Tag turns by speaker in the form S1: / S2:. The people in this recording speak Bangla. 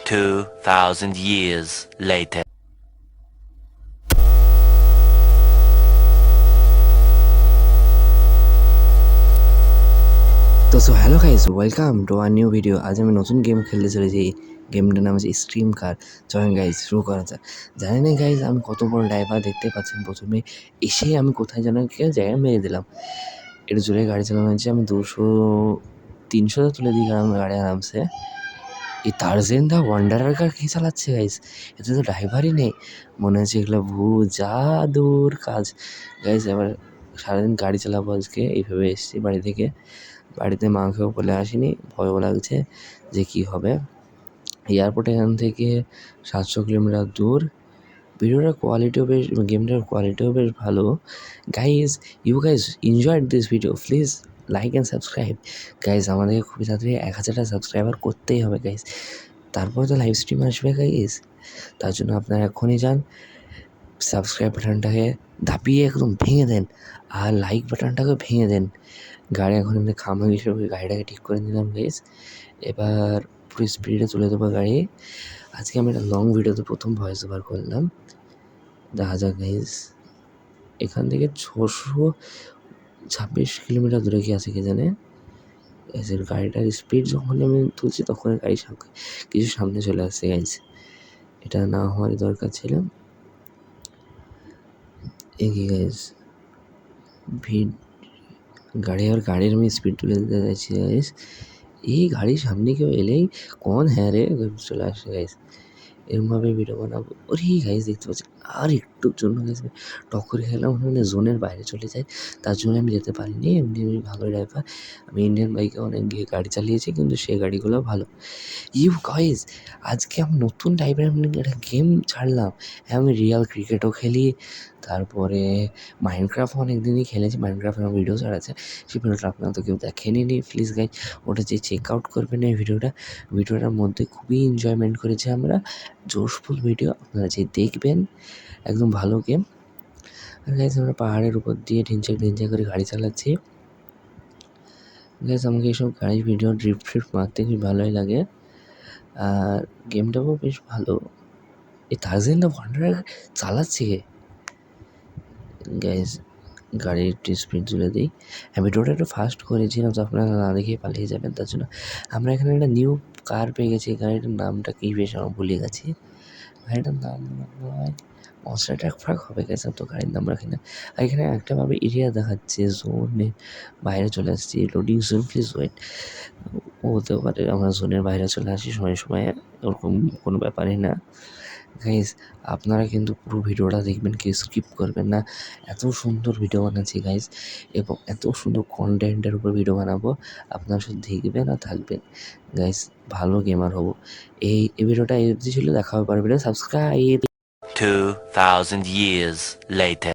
S1: 2,000 years later.
S2: তো hello guys, welcome to our new video. আজ আমি নতুন গেম খেলতে চলেছি। গেমটার নাম হচ্ছে স্ট্রিম কার। চলেন গাইস শুরু করা যাক। জানি না গাইস আমি কত বড় ড্রাইভার, দেখতে পাচ্ছেন প্রথমে এসেই আমি কোথায় যেন জায়গায় মেরে দিলাম। একটু জোরে গাড়ি চালানো হয়েছে, আমি 200-300 তুলে দিই গাড়ি আরামসে। এই তারজেন দা ওয়ান্ডারার কার কে চালাচ্ছে গাইস? এতে তো ড্রাইভারই নেই, মনে হচ্ছে এগুলো জাদুর কাজ। গাইস এবার সারাদিন গাড়ি চালাবো আজকে, এইভাবে এসেছি বাড়ি থেকে। বাড়িতে মাকেও বলে আসিনি, ভয়ও লাগছে যে কী হবে। এয়ারপোর্ট এখান থেকে 700 কিলোমিটার দূর। ভিডিওটার কোয়ালিটিও বেশ, গেমটার কোয়ালিটিও বেশ ভালো। Guys you guys enjoyed this video, please like and subscribe. Guys আমাদেরকে খুবই তাড়াতাড়ি 1000টা সাবস্ক্রাইবার করতেই হবে গাইজ, তারপরে তো লাইভ স্ট্রিম আসবে গাইজ। তার জন্য আপনারা এখনই যান, সাবস্ক্রাইব বাটনটাকে দাবিয়ে একদম ভেঙে দেন, আর লাইক বাটনটাকে ভেঙে দেন। গাড়ি এখন এমনি খামা হিসেবে গাড়িটাকে ঠিক করে নিলাম গাইজ। এবার পুরো স্পিডে তুলে দেবো গাড়ি। আজকে আমি একটা লং ভিডিওতে প্রথম ভয়েস ওভার করলাম। দেখা যাক গাইজ। এখান থেকে 626 কিলোমিটার দূরে কি আছে কে জানে। গাইজের গাড়িটার স্পিড যখন আমি তুলছি তখন গাড়ি কিছু সামনে চলে আসছে গাইজ। এটা না হওয়ারই দরকার ছিল। এগিয়ে গাইজ গাড়ির আমি স্পিড তুলে দিতে চাইছি গাইজ। এই গাড়ির সামনে কেউ এলেই কন হ্যাঁ রে চলে আসে গাইজ। এরকমভাবে ভিডিও বানাবো। ওরে গাইজ দেখতে পাচ্ছি আর একটুর জন্য গাইজ টক্কর খেলাম, মানে জোনের বাইরে চলে যায়, তার জন্য আমি যেতে পারিনি। এমনি আমি ভালো ড্রাইভার, আমি ইন্ডিয়ান বাইকে অনেক গিয়ে গাড়ি চালিয়েছি, কিন্তু সেই গাড়িগুলো ভালো। ইউ গাইজ আজকে আমি নতুন টাইপের একটা গেম ছাড়লাম। হ্যাঁ আমি রিয়াল ক্রিকেটও খেলি, তারপরে মাইনক্রাফট অনেক দিনই খেলেছি। মাইনক্রাফট আমার ভিডিও ছাড়াচ্ছে, সেই ভিডিওটা আপনারা তো কেউ দেখেনি নি, প্লিজ গাইজ ওটা যে চেক আউট করবেন এই ভিডিওটার মধ্যে খুবই এনজয়মেন্ট করেছি আমরা। জোশফুল ভিডিও, আপনারা যে দেখবেন, একদম ভালো গেম। আর গাইজ আমরা পাহাড়ের উপর দিয়ে ঢিনচাক করে গাড়ি চালাচ্ছি। গাইজ আমাকে এইসব গাড়ির ভিডিও ড্রিফট মারতে খুব ভালোই লাগে, আর গেমটাও বেশ ভালো। এই তারজেন দ্য ওয়ান্ডারার চালাচ্ছে গাইজ। গাড়ির একটু স্পিড তুলে দিই। হ্যাঁ ভিডিওটা একটু ফাস্ট করেছিলাম, তো আপনারা না দেখেই পালিয়ে যাবেন, তার জন্য। আমরা এখানে একটা নিউ কার পেয়ে গেছি। গাড়িটার নামটা কী বেশ আমার ভুলে গেছি। গাড়িটার নাম মনে হয় মনস্টার ট্রাক হবে গেছে, তো গাড়ির নাম রাখি না। আর এখানে একটাভাবে এরিয়া দেখাচ্ছে, জোনে বাইরে চলে আসছি। Loading zone, please wait. হতেও পারে আমরা জোনের বাইরে চলে আসি সময় সময়ে, ওরকম কোনো ব্যাপারই না। গাইজ আপনারা কিন্তু পুরো ভিডিওটা দেখবেন, কেউ স্কিপ করবেন না। এত সুন্দর ভিডিও বানাচ্ছি গাইজ, এবং এত সুন্দর কন্টেন্টের উপর ভিডিও বানাবো, আপনারা শুধু দেখবেন আর থাকবেন। গাইজ ভালো গেমার হবো। এই ভিডিওটা এই অবধি ছিল, দেখা হবে পরের ভিডিও। সাবস্ক্রাইব।
S1: 2,000 years later.